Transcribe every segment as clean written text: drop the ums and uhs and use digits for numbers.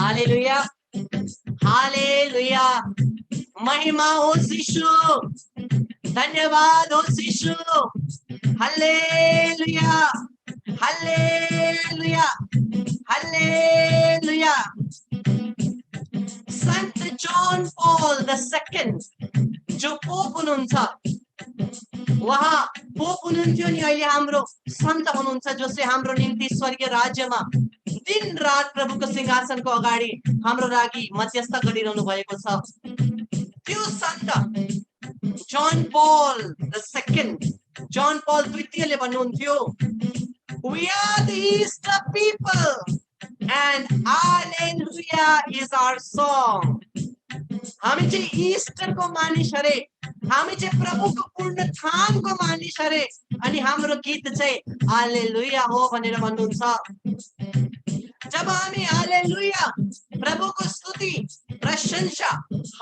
हालेलुया, हालेलुया। महिमा हो यीशु, धन्यवाद हो यीशु। हालेलुया, हालेलुया, हालेलुया। संत जॉन पॉल द सेकेन्ड जो पोप हुनुहुन्छ, उहाँ पोप हुनुहुन्थ्यो नि अहिले हाम्रो सन्त हुनुहुन्छ, जो चाहिँ हाम्रो निम्ति स्वर्गीय राज्यमा दिन रात प्रभुको सिंहासनको अगाडि हाम्रो लागि मध्यस्थ गरिरहनु भएको छ। त्यो सन्त John Paul the second, John Paul द्वितीयले भन्नुहुन्थ्यो, we are the Easter people and hallelujah is our song. हामी चाहिँ ईस्टरको मानिस अरे, हामी चाहिँ प्रभुको पुनरुत्थानको मानिस अरे, अनि हाम्रो गीत चाहिँ हालेलुया हो भनेर भन्नुहुन्छ। जब हामी हालेलुया, प्रभुको स्तुति प्रशंसा,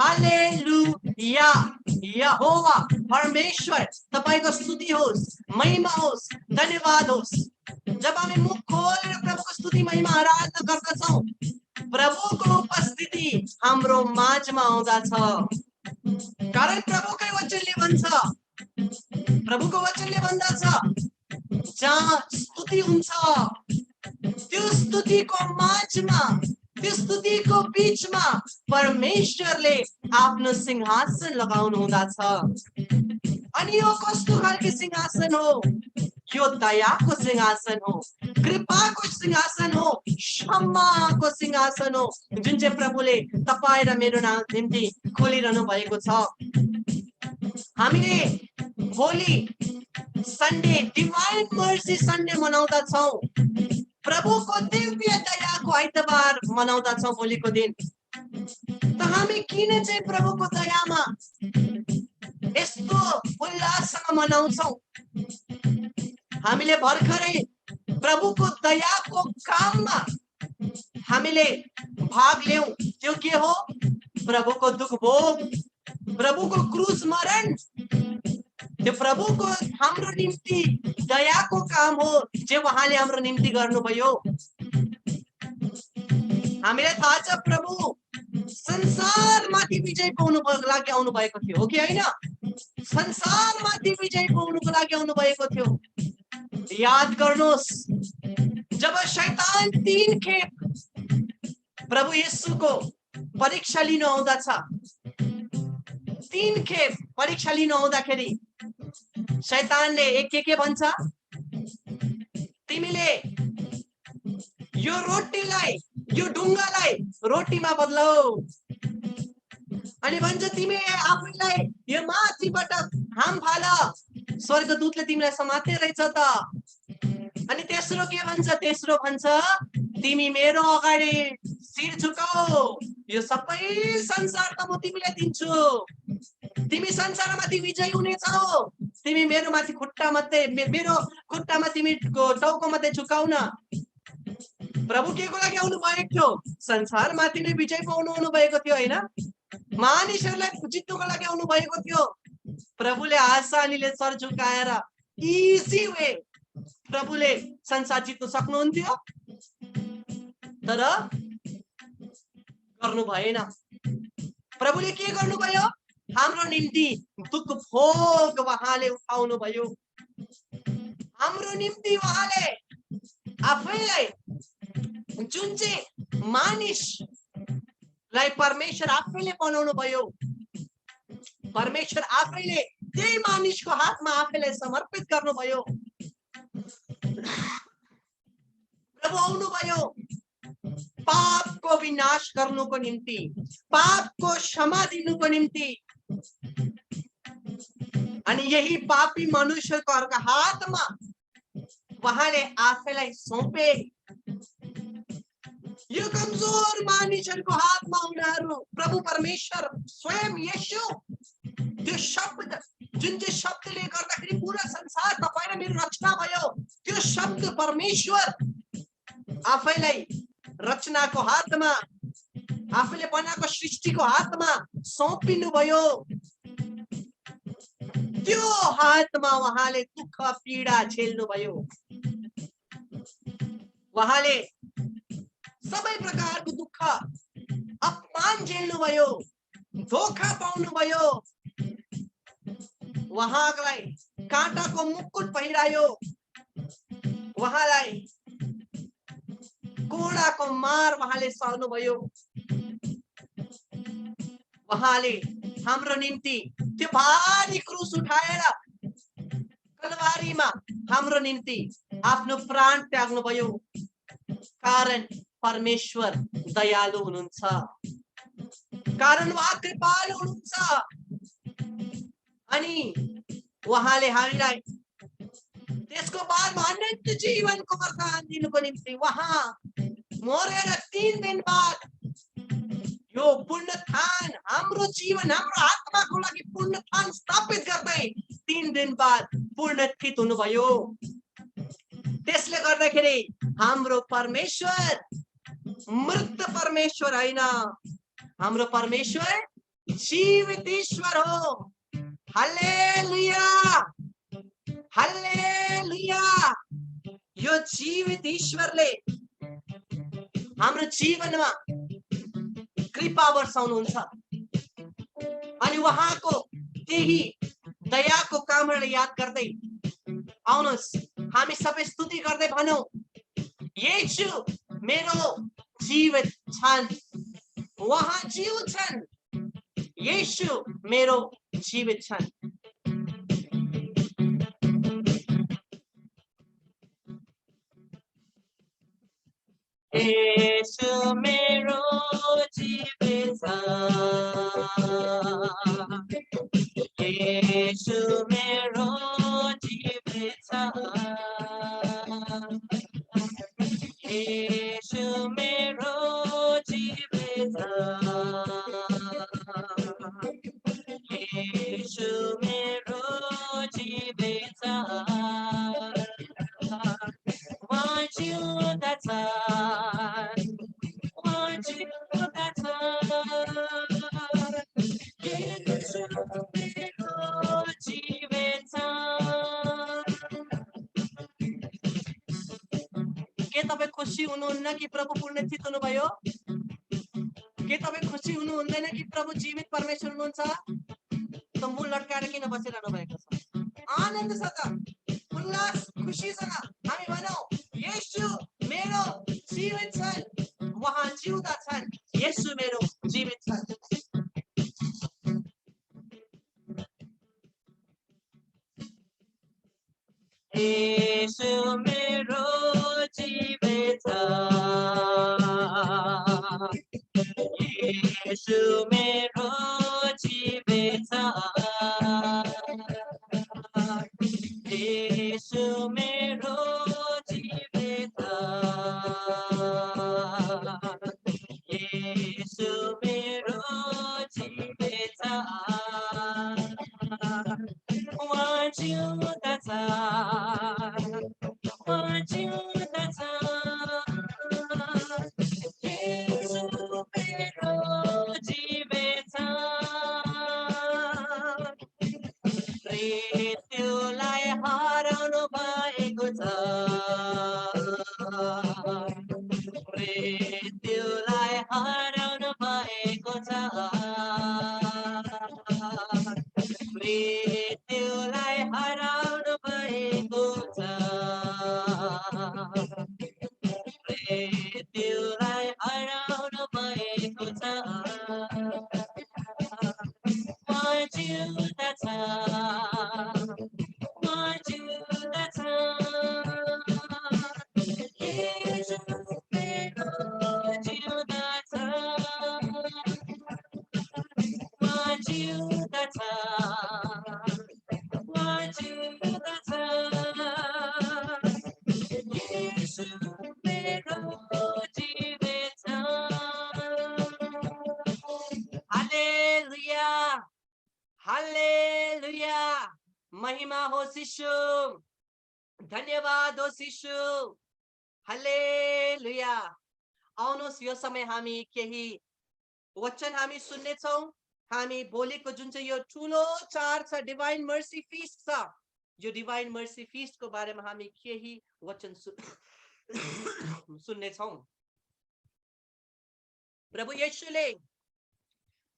हालेलुया, यहोवा परमेश्वर तपाईको स्तुति होस्, महिमा होस्, धन्यवाद होस्। जब हामी मुख खोलेर प्रभुको स्तुति महिमा आराधना गर्दछौं, प्रभुको उपस्थिति हाम्रो माझमा आउँदछ। कारण प्रभुकै वचनले भन्छ, प्रभुको वचनले भन्दछ, जहाँ स्तुति हुन्छ त्यो स्तुतिको माझमा, त्यो स्तुतिको बीचमा परमेश्वरले आफ्नो सिंहासन लगाउनु हुँदछ। अनि यो कस्तो खालको सिंहासन हो? यो दयाको सिंहासन हो, कृपाको सिंहासन हो, क्षमाको सिंहासन हो, जुन चाहिँ प्रभुले तपाईं र मेरो निम्ति खोलिरहनु भएको छ। हामीले भोलि सन्डे डिभाइन मर्सी सन्डे मनाउँदछौं, प्रभुको दिव्य दयाको आइतबार मनाउँदछौं भोलिको दिन। त हामी किन चाहिँ प्रभुको दयामा यस्तो उल्लाससँग मनाउँछौं? हामीले भर्खरै प्रभुको दयाको काममा हामीले भाग लियौं। त्यो के हो? प्रभुको दुख भोग, प्रभुको क्रूस मरण, त्यो प्रभुको हाम्रो निम्ति दयाको काम हो, जो उहाँले हाम्रो निम्ति गर्नुभयो। हामीलाई थाहा छ प्रभु संसारमाथि विजय पाउनुको लागि आउनु भएको थियो, हो कि हैन? संसारमाथि विजय पाउनुको लागि आउनु भएको थियो। याद गर्नुहोस्, जब शैतान 3 खेप प्रभु येशूको परीक्षा लिन आउँदछ, 3 खेप परीक्षा लिन आउँदाखेरि शैतानले एक के भन्छ? तिमीले यो रोटीलाई यो ढुङ्गालाई रोटीमा बदलाऊ। अनि भन्छ तिमी आफैलाई यो माथिबाट हाम फाल, स्वर्गदूतले तिमीलाई समात्दै रहेछ त। अनि तेस्रो के भन्छ? तेस्रो भन्छ तिमी मेरो अगाडि शिर झुकाऊ, यो सबै संसार त म तिमीलाई दिन्छु, तिमी संसारमाथि विजयी हुनेछौ, तिमी मेरो माथि खुट्टा मात्रै, मेरो खुट्टामा तिमी टाउको मात्रै झुकाउ न। प्रभु के को लागि आउनु भएको थियो? संसारमाथि नै विजय पाउनु भएको थियो हैन, मानिसहरूलाई जित्नुको लागि आउनु भएको थियो। प्रभुले आसानीले सर झुकाएर इजी वे प्रभुले संसार जित्नु सक्नुहुन्थ्यो, तर गर्नु भएन। प्रभुले के गर्नुभयो? हाम्रो निम्ति दुःख भोग उहाँले उठाउनु भयो। हाम्रो निम्ति उहाँले आफैलाई, जुन चाहिँ मानिसलाई परमेश्वर आफैले बनाउनु भयो, परमेश्वर आफैले त्यही मानिसको हातमा आफैलाई समर्पित गर्नुभयो। प्रभु आउनुभयो पापको विनाश गर्नुको निम्ति, पापको क्षमा दिनुको निम्ति। अनि यही पापी मनुष्यको हातमा उहाँले आफैलाई सौंपे। यो कमजोर मानिसहरूको हातमा उनीहरू प्रभु परमेश्वर स्वयं येशू, त्यो शब्द जुन चाहिँ शब्दले गर्दाखेरि पूरा संसार तपाईँ र मेरो रचना भयो, त्यो शब्द परमेश्वर आफैलाई रचनाको हातमा, आफैले बनाएको सृष्टिको हातमा सौंपिनु भयो। त्यो हातमा उहाँले दुःख पीडा झेल्नु भयो। उहाँले सबै प्रकारको दुःख अपमान झेल्नु भयो, धोखा पाउनु भयो। उहाँलाई काँटाको मुकुट पहिरायो, उहाँलाई कोडाको मार उहाँले सहनु भयो। उहाँले हाम्रो निम्ति त्यो भारी क्रुस उठाएर कलवारीमा हाम्रो निम्ति आफ्नो प्राण त्याग्नु भयो। कारण परमेश्वर दयालु हुनुहुन्छ, कारण उहाँ कृपालु हुनुहुन्छ। अनि उहाँले हामीलाई त्यसको बादमा अनन्त जीवनको वरदान दिनुको निम्ति उहाँ मरेर 3 दिन बाद यो पुण्यस्थान, हाम्रो जीवन, हाम्रो आत्माको लागि पुण्यस्थान स्थापित गर्दै 3 दिन बाद पुण्यस्थित हुनुभयो। त्यसले गर्दाखेरि हाम्रो परमेश्वर मृत परमेश्वर होइन, हाम्रो परमेश्वर जीवित ईश्वर हो। हालेलुया, हालेलुया। यो जीवित ईश्वरले हाम्रो जीवनमा कृपा वर्षाउनुहुन्छ। अनि उहाँको त्यही दयाको कामहरूलाई याद गर्दै आउनुहोस् हामी सबै स्तुति गर्दै भनौं, येशू मेरो जीवित छन्, उहाँ जीव छन्, येशू मेरो जीवित छन्। येशू मेरो जीवित छ, येशू मेरो जीवित छ, येशू मेरो जीवित छ, येशू मेरो जीवित छ। Want you that time, want you that time, येशू मेरो जीवित छ। के तपाईं खुसी हुनुहुन्न कि प्रभु पुण्यस्थित हुनुभयो? के तपाईं खुसी हुनुहुँदैन कि प्रभु जीवित परमेश्वर हुनुहुन्छ? त मुल लट्काएर किन बसिरहनु भएको छ? आनन्द छ त, उल्लास खुसीसँग हामी भनौं, येशू मेरो जीवित छन्, उहाँ जिउँदा छन्, येशू मेरो जीवित छन्। येशू मेरो जीवित छ, येशू मेरो जीवित येशू मेरो जीवित येशू मेरो जीवित वाजिउँदछ वाजिउँदछ येशू मेरो जीवित मृत्युलाई हराउनु भएको छ मृत्युलाई हराउनु भएको छ मृत्युलाई हराउनु भएको छ मृत्युलाई हराउनु भएको छ वाजिउँदछ वाजिउँदछ येशू मेरो जिउँदछ वाजिउँदछ वाजिउँदछ येशू मेरो जीवित हालेलुया हालेलुया महिमा होस् यीशु धन्यवाद होस् यीशु हालेलुया आउनुहोस् यो समय हामी केही वचन हामी सुन्नेछौँ हामी भोलिको जुन चाहिँ यो ठुलो चाड छ डिभाइन मर्सी फिस्ट छ यो डिभाइन मर्सी फिस्ट को बारेमा हामी केही वचन सुन्नेछौँ प्रभु येशूले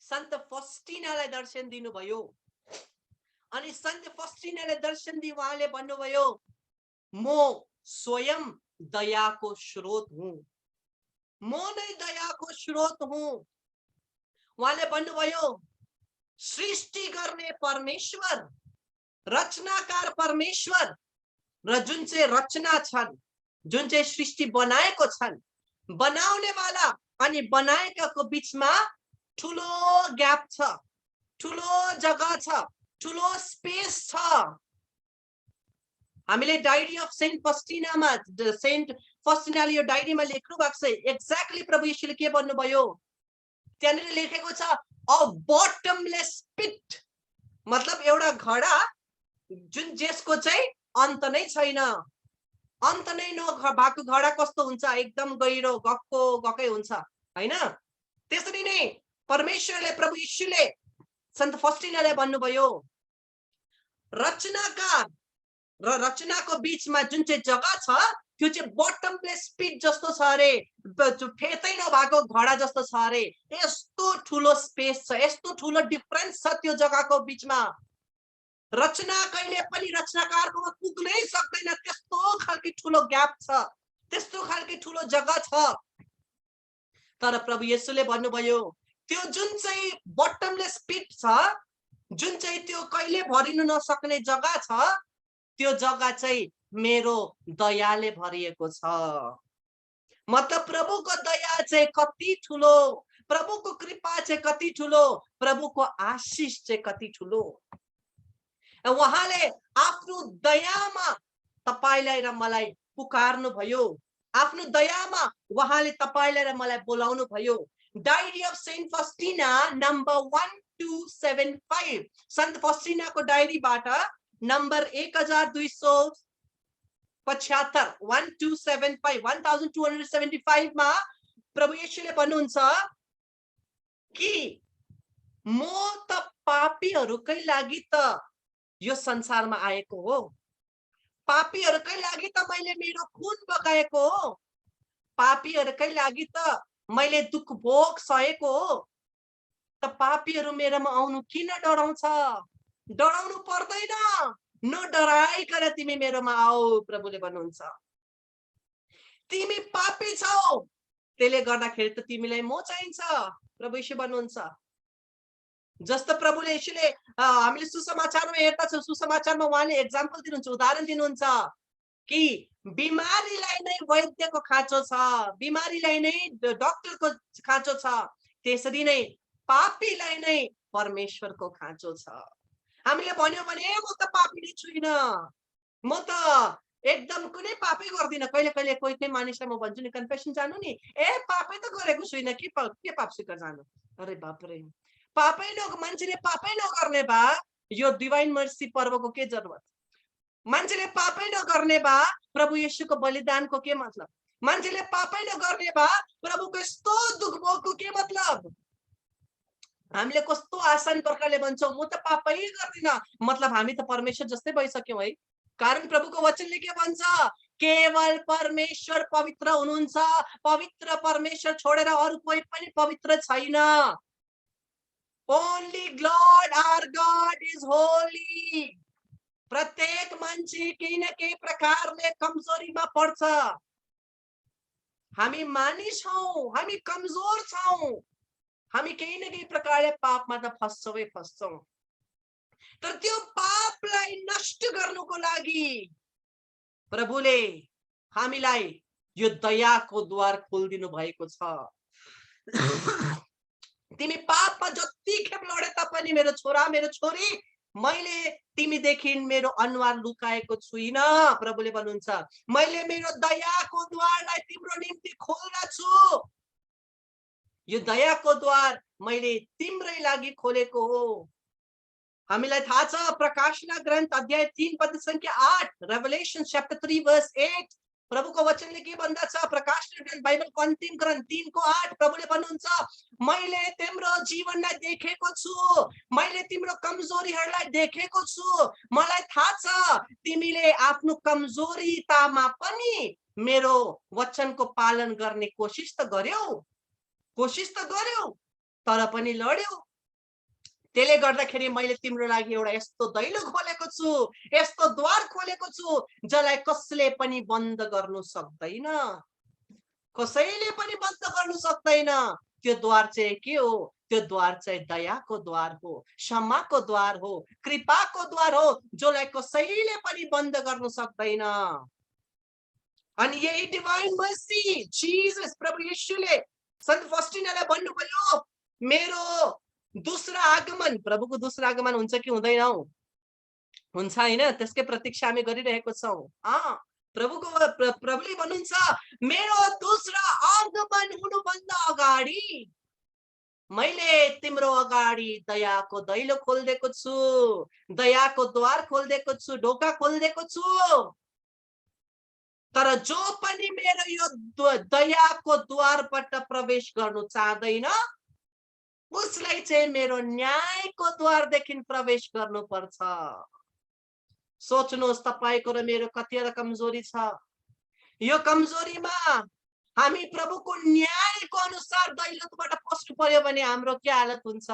सन्त फस्टिनालाई दर्शन दिनुभयो अनि सन्त फस्टिनालाई दर्शन दिई उहाँले भन्नुभयो म स्वयं दयाको स्रोत हुँ म नै दयाको स्रोत हुँ उहाँले भन्नुभयो सृष्टि गर्ने परमेश्वर रचनाकार परमेश्वर र जुन चाहिँ रचना छन् जुन चाहिँ सृष्टि बनाएको छन् बनाउने वाला अनि बनाएकाको बीचमा ठुलो ग्याप छ ठुलो जग्गा छ ठुलो स्पेस छ हामीले डायरी अफ सेन्ट फस्टिनामा सेन्ट फस्टिनाले यो डायरीमा लेख्नु भएको छ एक्ज्याक्टली प्रभु येशूले के भन्नुभयो त्यहाँनिर लेखेको छ अ बटमलेस पिट मतलब एउटा घडा जुन जसको चाहिँ अन्त नै छैन अन्त नै नभएको घडा कस्तो हुन्छ एकदम गहिरो गकै हुन्छ हैन त्यसरी नै परमेश्वरले प्रभु येशूले सन्त फस्टिनाले भन्नुभयो रचनाकार र रचनाको बीचमा जुन चाहिँ जग्गा छ त्यो चाहिँ बटमलेस पिट जस्तो छ अरे फेतै नभएको घडा जस्तो छ अरे यस्तो ठुलो स्पेस छ यस्तो ठुलो डिफरेन्स छ त्यो जग्गाको बीचमा रचना कहिले पनि रचनाकारकोमा पुग्नै सक्दैन त्यस्तो खालको ठुलो ग्याप छ त्यस्तो खालको ठुलो जग्गा छ तर प्रभु येशूले भन्नुभयो त्यो जुन चाहिँ बटमलेस पिट छ जुन चाहिँ त्यो कहिले भरिनु नसक्ने जग्गा छ त्यो जग्गा चाहिँ मेरो दयाले भरिएको छ मतलब प्रभुको दया चाहिँ कति ठुलो प्रभुको कृपा चाहिँ कति ठुलो प्रभुको आशीष चाहिँ कति ठुलो उहाँले आफ्नो दयामा तपाईलाई र मलाई पुकार्नु भयो आफ्नो दयामा उहाँले तपाईलाई र मलाई बोलाउनु भयो diary of saint Faustina number 1275 सन्त फस्टिनाको डायरीबाट नम्बर 1275 मा प्रभु येशूले भन्नुहुन्छ कि म त पापीहरूकै लागि त यो संसारमा आएको हो पापीहरूकै लागि त मैले मेरो खून बगाएको हो पापीहरूकै लागि त मैले दुख भोग सहेको हो त पापीहरू मेरोमा आउनु किन डराउँछ डराउनु पर्दैन नडराइकन तिमी मेरोमा आऊ प्रभुले भन्नुहुन्छ तिमी पापी छौ त्यसले गर्दाखेरि त तिमीलाई म चाहिन्छ प्रभु येशू भन्नुहुन्छ जस्तो प्रभुले येशूले हामीले सुसमाचारमा हेर्दा छौं सुसमाचारमा उहाँले एक्जाम्पल दिनुहुन्छ उदाहरण दिनुहुन्छ कि बिमारीलाई नै वैद्यको खाँचो छ, बिमारीलाई नै डाक्टरको खाँचो छ, त्यसरी नै पापीलाई नै परमेश्वरको खाँचो छ। हामीले भन्यो भने म त पापी नै छुइनँ, म त एकदम कुनै पापै गर्दिनँ। कहिले कहिले कोही कोही मानिसलाई म भन्छु नि कन्फेसन जानु नि, पापै त गरेको छुइनँ, के पाप स्वीकार जानु। अरे बापरे, मान्छेले पापै नगर्ने भए यो डिभाइन मर्सी पर्वको के जरुरत? मान्छेले पापै नगर्ने भए प्रभु येशूको बलिदानको के मतलब? मान्छेले पापै नगर्ने भए प्रभुको यस्तो दुःख भोगको के मतलब? हामीले कस्तो आसान प्रकारले भन्छौँ म त पापै गर्दिनँ, मतलब हामी त परमेश्वर जस्तै भइसक्यौँ है। कारण प्रभुको वचनले के भन्छ? केवल परमेश्वर पवित्र हुनुहुन्छ, पवित्र परमेश्वर छोडेर अरू कोही पनि पवित्र छैन। Only God our God is holy. प्रत्येक मान्छे केही न केही प्रकारले कमजोरीमा पर्छ। हामी मानिस हौं, हामी कमजोर छौं, हामी केही न केही प्रकारले पापमा त फस्छौं। तर त्यो पापलाई नष्ट गर्नुको लागि प्रभुले हामीलाई यो दयाको द्वार खोलिदिनु भएको छ। तिमी पापमा जतिखेप लडे तापनि मेरो छोरा मेरो छोरी, मैले तिमीदेखि मेरो अनुहार लुकाएको छुइनँ। प्रभुले भन्नुहुन्छ मैले मेरो दयाको द्वारलाई तिम्रो निम्ति खोल्दछु। यो दयाको द्वार मैले तिम्रै लागि खोलेको हो। हामीलाई थाहा छ प्रकाशना ग्रन्थ अध्याय 3 पद संख्या 8, रेभलेशन चैप्टर 3 वर्स 8, प्रभुको वचनले के भन्दछ? प्रकाशना ग्रन्थ बाइबलको अन्तिम ग्रन्थ 3 को 8, प्रभुले भन्नुहुन्छ मैले तिम्रो जीवनलाई देखेको छु, मैले तिम्रो कमजोरीहरूलाई देखेको छु। मलाई थाहा छ तिमीले आफ्नो कमजोरीतामा पनि मेरो वचनको पालन गर्ने कोशिश त गर्यौ, तर पनि लड्यौ। त्यसले गर्दाखेरि मैले तिम्रो लागि एउटा यस्तो दैलो खोलेको छु, यस्तो द्वार खोलेको छु जसलाई कसले पनि बन्द गर्नु सक्दैन, कसैले पनि बन्द गर्नु सक्दैन। त्यो द्वार चाहिँ के हो? त्यो द्वार चाहिँ दयाको द्वार हो, क्षमाको द्वार हो, कृपाको द्वार हो, जसलाई कसैले पनि बन्द गर्नु सक्दैन। अनि यही डिभाइन मर्सी जीसस प्रभु येशूले सन्त फस्टिनालाई भन्नुभयो मेरो दूसरा आगमन, प्रभुको दूसरा आगमन हुन्छ कि हुँदैन? हुन्छ हैन? त्यसकै प्रतीक्षा हामी गरिरहेको छौं। प्रभुले भन्नुहुन्छ मेरो दूसरा आगमन हुनुभन्दा अगाडि मैले तिम्रो अगाडि दयाको दैलो खोलिदिएको छु, दयाको द्वार खोलिदिएको छु, ढोका खोलिदिएको छु। तर जो पनि मेरो यो दयाको द्वारबाट प्रवेश गर्नु चाहदैन उसलाई चाहिँ मेरो न्यायको द्वारदेखि प्रवेश गर्नुपर्छ। सोच्नुहोस् तपाईको र मेरो कतिवटा कमजोरी छ। यो कमजोरीमा हामी प्रभुको न्यायको अनुसार दैलोबाट पस्नु पर्यो भने हाम्रो के हालत हुन्छ?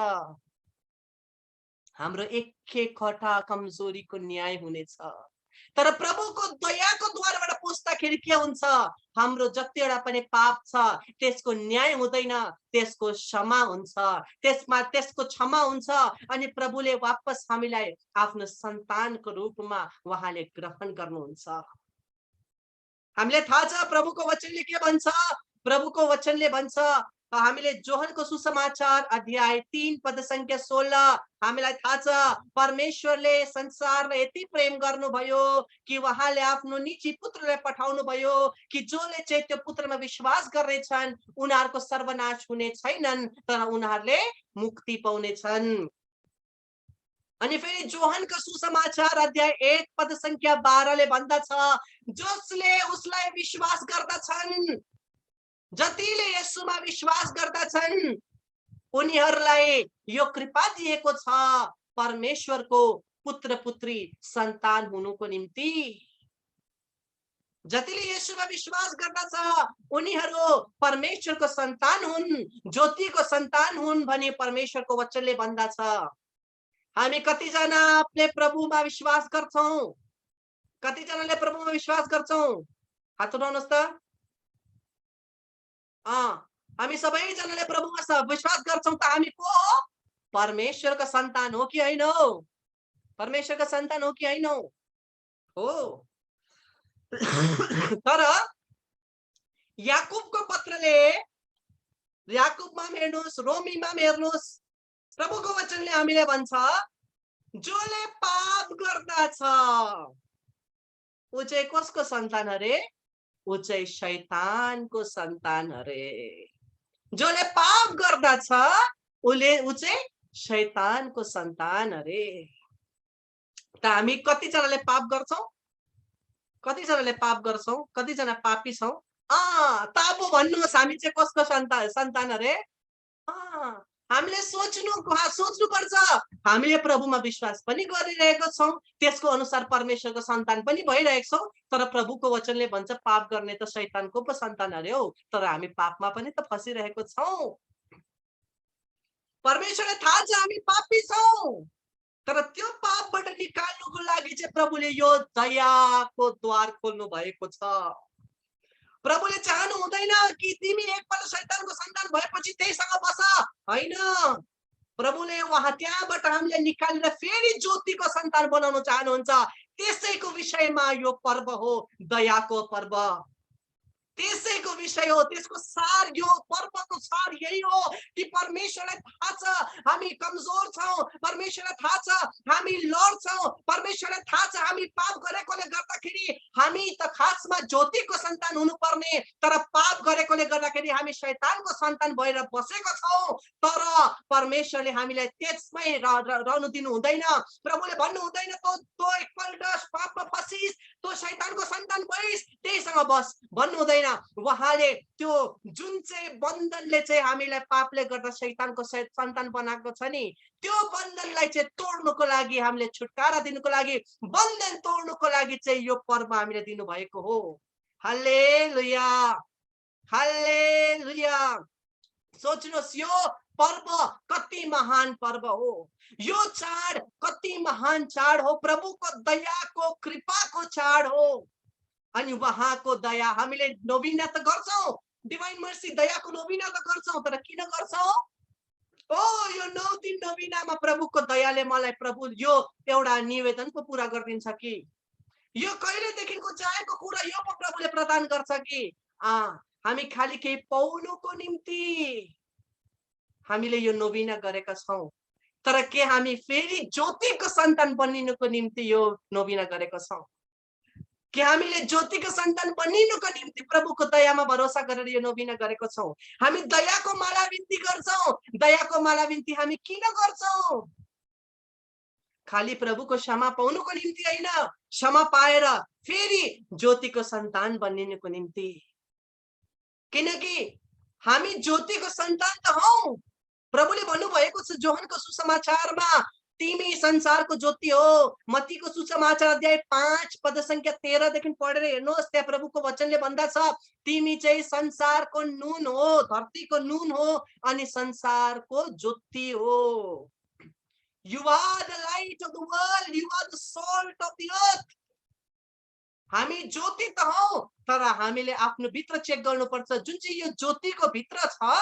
हाम्रो एकैवटा कमजोरीको न्याय हुनेछ। तर प्रभुको दयाको द्वारबाट पस्दाखेरि के हुन्छ? हाम्रो जतिवटा पनि पाप छ त्यसको न्याय हुँदैन, त्यसको क्षमा हुन्छ, त्यसको क्षमा हुन्छ अनि प्रभुले वापस हामीलाई आफ्नो सन्तानको रूपमा उहाँले ग्रहण गर्नुहुन्छ। हामीले थाहा छ प्रभुको वचनले के भन्छ? प्रभुको वचनले भन्छ हामीले जोहनको सुसमाचार अध्याय 3 पद संख्या 16, हामीलाई थाहा छ परमेश्वरले संसारलाई यति प्रेम गर्नुभयो कि उहाँले आफ्नो निजी पुत्रलाई पठाउनु भयो कि जसले चाहिँ त्यो पुत्रमा विश्वास गर्नेछन् उनीहरूको सर्वनाश हुने छैनन् तर उनीहरूले मुक्ति पाउनेछन्। अनि फेरि जोहनको सुसमाचार अध्याय 1 पद संख्या 12 ले भन्दछ जसले उसलाई विश्वास गर्दछन्, जतिले येशूमा विश्वास गर्दछन् उनीहरूलाई यो कृपा दिएको छ परमेश्वरको पुत्र पुत्री सन्तान हुनुको निम्ति। जतिले येशूमा विश्वास गर्दछ उनीहरू परमेश्वरको सन्तान हुन्, ज्योतिको सन्तान हुन् भनी परमेश्वरको वचनले भन्दछ। हामी कतिजनाले प्रभुमा विश्वास गर्छौं? कतिजनाले प्रभुमा विश्वास गर्छौं? हात उठाउनुहोस् त। हामी सबैजनाले प्रभुमा विश्वास गर्छौं त हामी को हो? परमेश्वरको सन्तान हो कि हैन हो? परमेश्वरको सन्तान हो कि हैन हो? तर याकुबको पत्रले, याकुबमा हेर्नुहोस्, रोमीमा हेर्नुहोस्, प्रभुको वचनले हामीलाई भन्छ जसले पाप गर्दछ ऊ चाहिँ कसको सन्तान अरे? ऊ चाहिँ शैतानको सन्तान अरे। जसले पाप गर्दछ ऊ चाहिँ शैतानको सन्तान अरे। त हामी कतिजनाले पाप गर्छौं? कतिजनाले पाप गर्छौं? कतिजना पापी छौं? त अब भन्नुहोस् हामी चाहिँ कसको सन्तान अरे? हामीले सोच्नु पर्छ। हामीले प्रभुमा विश्वास पनि गरिरहेको छौं, त्यसको अनुसार परमेश्वरको सन्तान पनि भइरहेको छौं, तर प्रभुको वचनले भन्छ पाप गर्ने त शैतानको पो सन्तान अरे हो। तर हामी पापमा पनि त फसिरहेको छौं। परमेश्वरले थाहा छ हामी पापी छौं, तर त्यो पापबाट निकाल्नुको लागि चाहिँ प्रभुले यो दयाको द्वार खोल्नु भएको छ। प्रभुले चाहनु हुँदैन कि तिमी एकपल्ट शैतानको सन्तान भएपछि त्यहीसँग बस, हैन। प्रभुले वहाँ त्यहाँबाट हामीलाई निकालेर फेरि ज्योतिको सन्तान बनाउन चाहनुहुन्छ। त्यसैको विषयमा यो पर्व हो, दयाको पर्व। त्यसैको विषय हो, त्यसको सार, यो पर्वको सार यही हो कि परमेश्वरलाई थाहा छ हामी कमजोर छौं, परमेश्वरलाई थाहा छ हामी लड्छौं, परमेश्वरलाई थाहा छ हामी पाप गरेकोले गर्दाखेरि हामी त खासमा ज्योतिको सन्तान हुनुपर्ने, तर पाप गरेकोले गर्दाखेरि हामी शैतानको सन्तान भएर बसेको छौं। तर परमेश्वरले हामीलाई त्यसमै रहनु दिनु हुँदैन। प्रभुले भन्नु हुँदैन तँ एकपल्ट पापमा फसिस, तँ शैतानको सन्तान भइस, त्यहीसँग बस भन्नु हुँदैन। उहाँले त्यो जुन चाहिँ बन्धनले चाहिँ हामीलाई पापले गर्दा शैतानको सन्तान बनाएको छ नि, त्यो बन्धनलाई चाहिँ तोड्नुको लागि, हामीले छुटकारा दिनुको लागि, बन्धन तोड्नुको लागि चाहिँ यो पर्व हामीले दिनुभएको हो। हालेलुया, हालेलुया। सोच्नुहोस् यो पर्व कति महान पर्व हो, यो चाड कति महान चाड हो, प्रभुको दयाको कृपाको चाड हो। अनि उहाँको दया हामीले नवीना त गर्छौं, डिभाइन मर्सी दयाको नवीना त गर्छौं, तर किन गर्छौं? यो 9 दिन नवीनामा प्रभुको दयाले मलाई प्रभु यो एउटा निवेदन पो पूरा गरिदिन्छ कि, यो कहिलेदेखिको चाहेको कुरा यो पो प्रभुले प्रदान गर्छ कि, हामी खाली केही पाउनुको निम्ति हामीले यो नवीना गरेका छौं, तर के हामी फेरि ज्योतिको सन्तान बनिनुको निम्ति यो नवीना गरेका छौं? कि हामीले ज्योतिको सन्तान बनिनुको निम्ति प्रभुको दयामा भरोसा गरेर यो नवीना गरेको छौं? हामी दयाको माला बिन्ती गर्छौं। दयाको माला बिन्ती हामी किन गर्छौं? खाली प्रभुको क्षमा पाउनुको निम्ति हैन, क्षमा पाएर फेरि ज्योतिको सन्तान बनिनुको निम्ति। किनकि हामी ज्योतिको सन्तान त हौ। प्रभुले भन्नुभएको छ जोहनको सुसमाचारमा, तिमी संसारको ज्योति हो। मत्तीको सुसमाचार अध्याय 5 पद संख्या 13 देखि पढेर हेर्नुहोस्, त्यहाँ प्रभुको वचनले भन्दछ तिमी चाहिँ संसारको नुन हो, धरतीको नुन हो, अनि संसारको ज्योति हो। You are the light of the world, you are the salt of the earth. हामी ज्योति त हौ, तर हामीले आफ्नो भित्र चेक गर्नुपर्छ, जुन चाहिँ यो ज्योतिको भित्र छ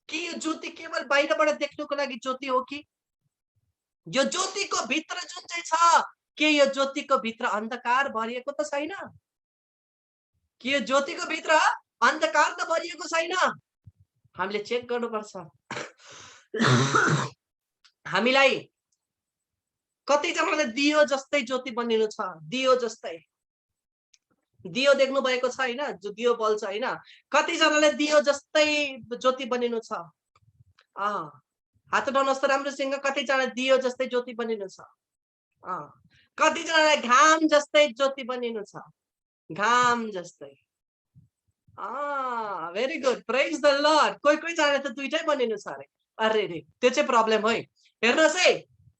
कि यो ज्योति केवल बाहिरबाट देख्नुको लागि ज्योति हो कि यो ज्योतिको भित्र जुन चाहिँ छ, के यो ज्योतिको भित्र अन्धकार भरिएको त छैन? कि यो ज्योतिको भित्र अन्धकार त भरिएको छैन? हामीले चेक गर्नुपर्छ। हामीलाई कतिजनाले दियो जस्तै ज्योति बनिनु छ, दियो जस्तै। दियो देख्नु भएको छ हैन, जो दियो बल्छ हैन, कतिजनाले दियो जस्तै ज्योति बनिनु छ। हात उठाउनुहोस् त राम्रोसँग, कतिजना दियो जस्तै ज्योति बनिनु छ। कतिजनालाई घाम जस्तै ज्योति बनिनु छ, घाम जस्तै। Very good, praise the lord. कोही जनाले त दुईटै बनिनु छ अरे। अरे त्यो चाहिँ प्रब्लम है। हेर्नुहोस् है,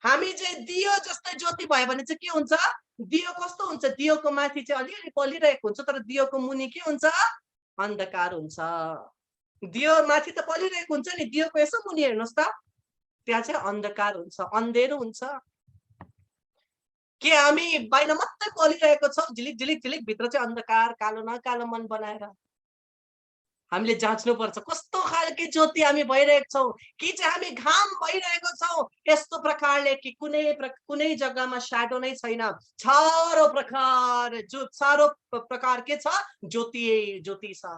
हामी चाहिँ दियो जस्तै ज्योति भयो भने चाहिँ के हुन्छ? दियो कस्तो हुन्छ? दियोको माथि चाहिँ अलिअलि बलिरहेको हुन्छ, तर दियोको मुनि के हुन्छ? अन्धकार हुन्छ। दियो माथि त बलिरहेको हुन्छ नि, दियोको यसो मुनि हेर्नुहोस् त, त्यहाँ चाहिँ अन्धकार हुन्छ, अन्धेरो हुन्छ। के हामी बाहिर मात्रै बलिरहेको छौं, झिलिक झिलिक झिलिक, भित्र चाहिँ अन्धकार, कालो न कालो मन बनाएर? हामीले जाँच्नु पर्छ कस्तो खालके ज्योति हामी भइरहेको छौं कि चाहिँ हामी घाम भइरहेको छौं यस्तो प्रकारले कि कुनै जग्गामा स्याडो नै छैन चारो प्रकार के छ ज्योति छ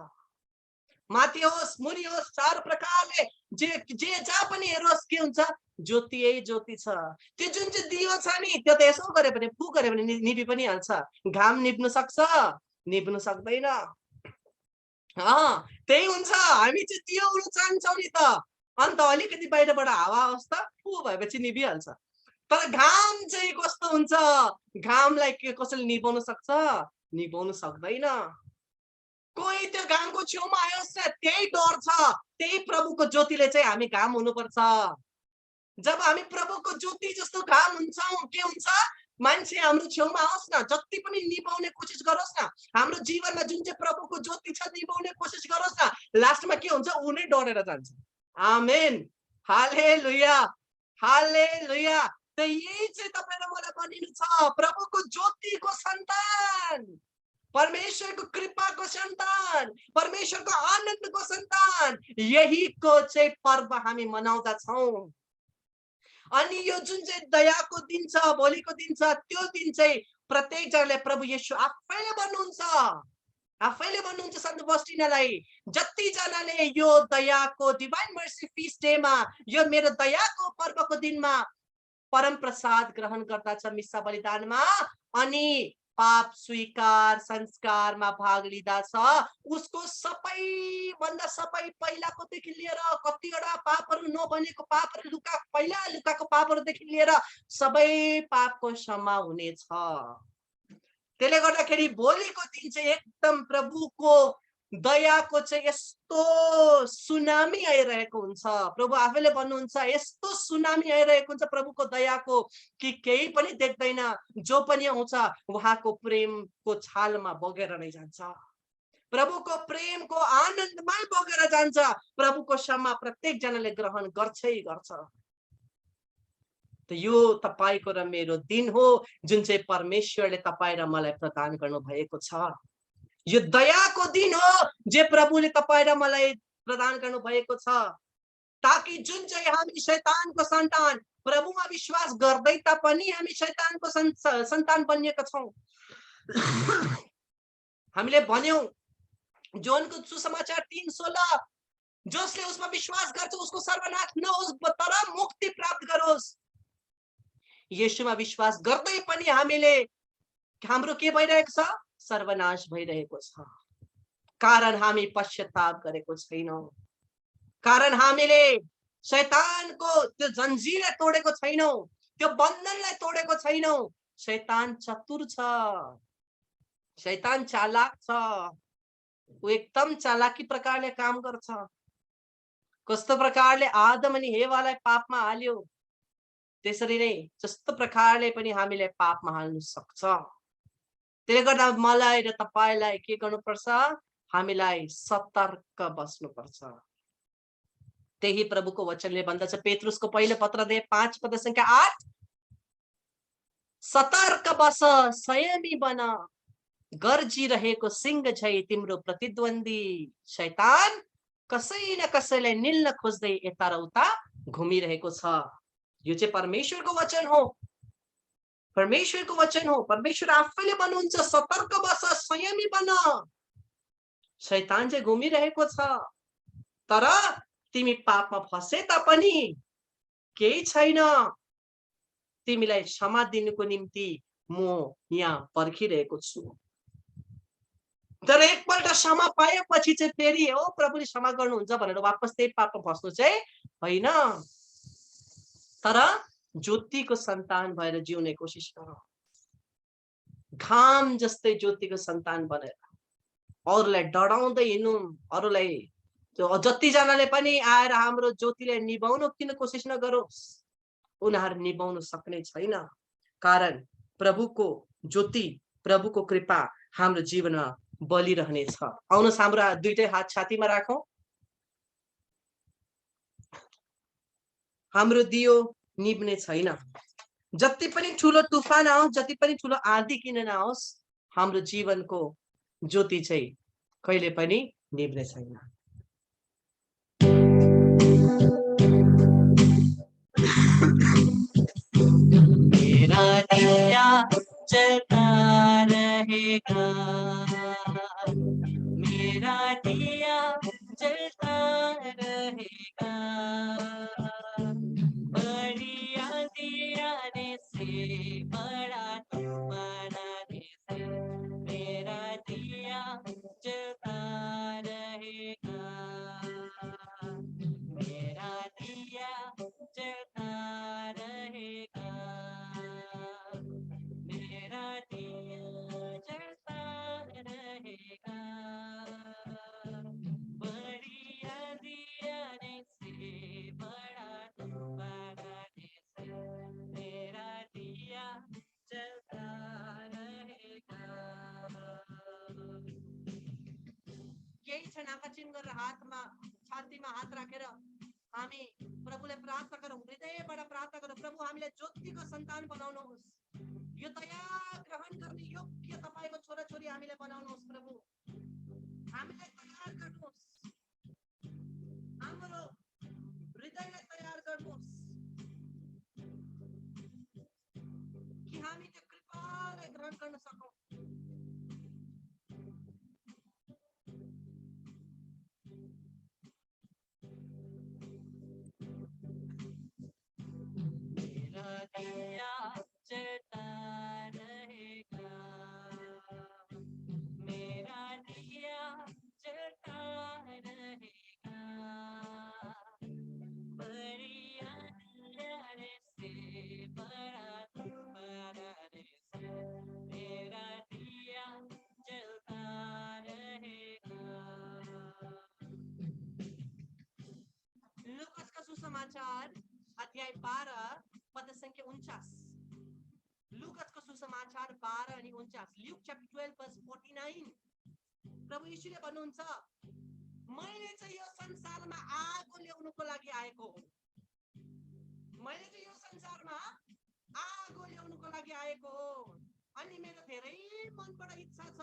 माथि होस् मुनि होस् चार प्रकारले जे जहाँ पनि हेरोस् के हुन्छ ज्योति छ त्यो जुन चाहिँ दियो छ नि त्यो त यसो गरे भने फु गरे भने निभि पनि हाल्छ घाम निभ्न सक्छ निभ्न सक्दैन त्यही हुन्छ हामी चाहिँ दियो हुन चाहन्छौँ नि त अन्त अलिकति बाहिरबाट हावा आओस् त फु भएपछि निभिहाल्छ तर घाम चाहिँ कस्तो हुन्छ घामलाई के कसैले निभाउन सक्छ निभाउन सक्दैन कोही त्यो घामको छेउमा आयोस् न त्यही डर छ त्यही प्रभुको ज्योतिले चाहिँ हामी घाम हुनुपर्छ जब हामी प्रभुको ज्योति जस्तो घाम हुन्छौं के हुन्छ मान्छे हाम्रो छेउमा आओस् न जति पनि निभाउने कोसिस गरोस् न हाम्रो जीवनमा जुन चाहिँ प्रभुको ज्योति छ निभाउने कोसिस गरोस् न लास्टमा के हुन्छ उ नै डरेर जान्छ आमेन हालेलुया हालेलुया त यही चाहिँ तपाईँ र मलाई बनिनु छ प्रभुको ज्योतिको सन्तान परमेश्वरको कृपाको सन्तान परमेश्वरको आनन्दको सन्तान यहीको चाहिँ पर्व हामी मनाउँदा छौं अनि यो जुन चाहिँ दयाको दिन छ भोलिको दिन छ त्यो दिन चाहिँ प्रत्येक जनाले प्रभु येशू आफैले भन्नुहुन्छ सन्त बस्टिनालाई जति जनाले यो दयाको डिभाइन मर्सी फिस्ट डेमा यो मेरो दयाको पर्वको दिनमा परम प्रसाद ग्रहण गर्दछ मिसा बलिदानमा अनि पाप स्वीकार संस्कारमा भाग लिँदा छ उसको सबै पहिलाकोदेखि लिएर कतिवटा पापहरू नबनेको पापहरू लुकाको पापहरूदेखि लिएर सबै पापको क्षमा हुनेछ त्यसले गर्दाखेरि भोलिको दिन चाहिँ एकदम प्रभुको दयाको चाहिँ यस्तो सुनामी आइरहेको हुन्छ प्रभु आफैले भन्नुहुन्छ यस्तो सुनामी आइरहेको हुन्छ प्रभुको दयाको कि केही पनि देख्दैन जो पनि आउँछ उहाँको प्रेमको छालमा बगेर नै जान्छ प्रभुको प्रेमको आनन्दमा बगेर जान्छ प्रभुको क्षमा प्रत्येक जनाले ग्रहण गर्छै गर्छ त यो तपाईको र मेरो दिन हो जुन चाहिँ परमेश्वरले तपाईँ र मलाई प्रदान गर्नु भएको छ यो दयाको दिन हो जे प्रभुले तपाईँ र मलाई प्रदान गर्नु भएको छ ताकि जुन चाहिँ हामी शैतानको सन्तान प्रभुमा विश्वास गर्दै तापनि हामी शैतानको सन्तान बनिएका छौं हामीले भन्यौं जोनको सुसमाचार 3:16 जसले उसमा विश्वास गर्छ उसको सर्वनाश नहोस् तर मुक्ति प्राप्त गरोस् येशूमा विश्वास गर्दै पनि हामीले हाम्रो के भइरहेको छ सर्वनाश भइरहेको छ कारण हामी पश्चाताप गरेको छैनौं कारण हामीले शैतानको त्यो जन्जिरलाई तोडेको छैनौं त्यो बन्धनलाई तोडेको छैनौं शैतान चतुर छ शैतान चालाक छ ऊ एकदम चालाकी प्रकारले काम गर्छ कस्तो प्रकारले आदम अनि हेवालाई पापमा हाल्यो त्यसरी नै जस्तो प्रकारले पनि हामीले पापमा हाल्नु सक्छ त्यसले गर्दा मलाई र तपाईलाई के गर्नुपर्छ हामीलाई सतर्क बस्नुपर्छ त्यही प्रभुको वचनले भन्दछ पेत्रुसको पहिलो पत्र 5 पद संख्या 8 सतर्क बस संयमी बन गर्जिरहेको सिंह झै तिम्रो प्रतिद्वन्दी शैतान कसै न कसैलाई निल्न खोज्दै यता र उता घुमिरहेको छ यो चाहिँ परमेश्वरको वचन हो परमेश्वरको वचन हो परमेश्वर आफैले भन्नुहुन्छ सतर्क बस संयमी बन शैतान चाहिँ घुमिरहेको छ तर तिमी पापमा फसे तापनि केही छैन तिमीलाई क्षमा दिनुको निम्ति म यहाँ पर्खिरहेको छु तर एकपल्ट क्षमा पाएपछि चाहिँ फेरि हो प्रभुले क्षमा गर्नुहुन्छ भनेर वापस त्यही पापमा फस्नु चाहिँ होइन तर ज्योतिको सन्तान भएर जिउने कोसिस गर घाम जस्तै ज्योतिको सन्तान बनेर अरूलाई डराउँदै हिँड्नु अरूलाई जतिजनाले पनि आएर हाम्रो ज्योतिलाई निभाउन किन कोसिस नगरोस् उनीहरू निभाउन सक्ने छैन कारण प्रभुको ज्योति प्रभुको कृपा हाम्रो जीवनमा बलिरहनेछ आउनुहोस् हाम्रो दुईटै हात छातीमा राखौं हाम्रो दियो निभ्ने छैन जति पनि ठुलो तुफान आओस् जति पनि ठुलो आँधी किन नआओस् हाम्रो जीवनको ज्योति चाहिँ कहिले पनि निभ्ने छैन जलता रहेगा, मेरा दिया जलता रहेगा। बड़ी आंधी आने से, बड़ा तूफान आने से, मेरा दिया जलता रहेगा, मेरा दिया जलता रहेगा, मेरा दिया जलता रहेगा। बड़ी आंधी आने से, बड़ा तूफान आने से, मेरा दिया जलता रहेगा। केही क्षण आँखा चिम गरेर हातमा छातीमा हात राखेर हामी प्रभुले प्रार्थना गरौँ, हृदयबाट प्रार्थना गरौँ, प्रभु हामीलाई ज्योतिको सन्तान बनाउनुहोस्, यो दया ग्रहण गर्ने योग्य तपाईको छोराछोरी हामीलाई बनाउनुहोस्। प्रभु हामीलाई तयार गर्नुहोस्, हाम्रो हृदयलाई तयार गर्नुहोस् कि हामी त्यो कृपालाई ग्रहण गर्न सकौँ। मेरा दिया जलता रहेगा, मेरा दिया जलता रहेगा, बड़ी आंधी आने से, बड़ा तूफान आने से, मेरा दिया जलता रहेगा। लूकास का सुसमाचार अध्याय 12 पद संख्या 49। लूकास का सुसमाचार 12 अनि 49। Luke chapter 12 verse 49। प्रभु यीशुले भन्नुहुन्छ, मैले चाहिँ यो संसारमा आगो ल्याउनको लागि आएको हो, मैले चाहिँ यो संसारमा आगो ल्याउनको लागि आएको हो। अनि मेरो धेरै मनबाट इच्छा छ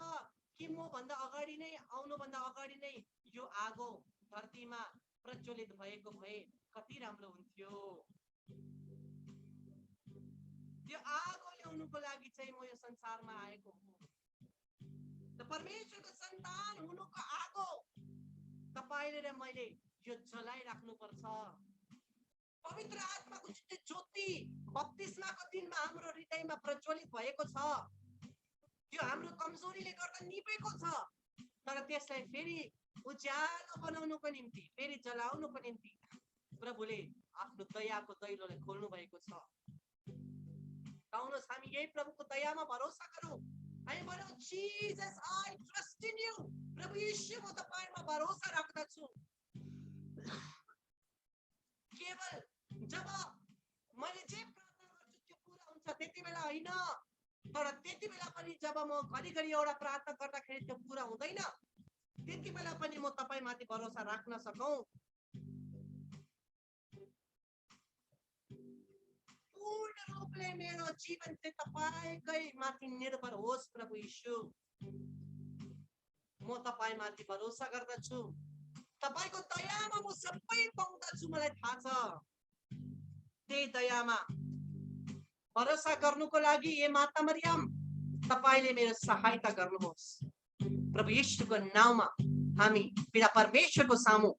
कि म भन्दा अगाडि नै, आउनु भन्दा अगाडि नै यो आगो धरतीमा प्रज्वलित भएको भए कति राम्रो हुन्थ्यो। त्यो आगो ल्याउनुको लागि चाहिँ म यो संसारमा आएको हो। त परमेश्वरको सन्तान हुनुको आगो तपाईले र मैले यो जलाइराख्नु पर्छ। पवित्र आत्माको ज्योति बप्तिस्माको दिनमा हाम्रो हृदयमा प्रज्वलित भएको छ। त्यो हाम्रो कमजोरीले गर्दा निभेको छ, तर त्यसलाई फेरि उज्यालो बनाउनुको निम्ति, फेरि जलाउनुको निम्ति प्रभुले आफ्नो दयाको दैलोलाई खोल्नु भएको छ। आउनुहोस् हामी यही प्रभुको दयामा भरोसा गरौँ। हामी भनौँ, Jesus I trust in you. प्रभु यीशु म तपाईमा भरोसा राख्दछु। केवल जब मैले जे प्रार्थना गर्छु त्यो पूरा हुन्छ त्यति बेला होइन, तर त्यति बेला पनि जब म घरिघरि एउटा प्रार्थना गर्दाखेरि त्यो पूरा हुँदैन, त्यति बेला पनि म तपाईमाथि भरोसा राख्न सकौँ। पूर्ण रूपले मेरो जीवन चाहिँ तपाईकै माथि निर्भर होस्। प्रभु यीशु म तपाईमाथि भरोसा गर्दछु। तपाईको दयामा म सबै पाउँदछु, मलाई थाहा छ। त्यही दयामा भरोसा गर्नुको लागि हे माता मरियम तपाईले मेरो सहायता गर्नुहोस्। प्रभु यीशुको नाममा हामी पिता परमेश्वरको सामु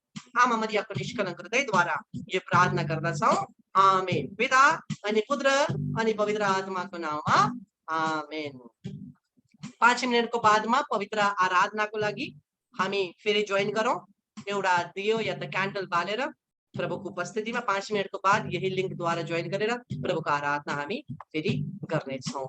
आमा मरियाको निष्कलङ्क हृदयद्वारा यो प्रार्थना गर्दछौँ। आमेन। पिता अनि पुत्र अनि पवित्र आत्माको नाममा आमेन। 5 मिनटको बादमा पवित्र आराधनाको लागि हामी फेरि जोइन गरौँ। एउटा दियो या त क्यान्डल बालेर प्रभुको उपस्थितिमा 5 मिनटको बाद यही लिङ्कद्वारा जोइन गरेर प्रभुको आराधना हामी फेरि गर्नेछौँ।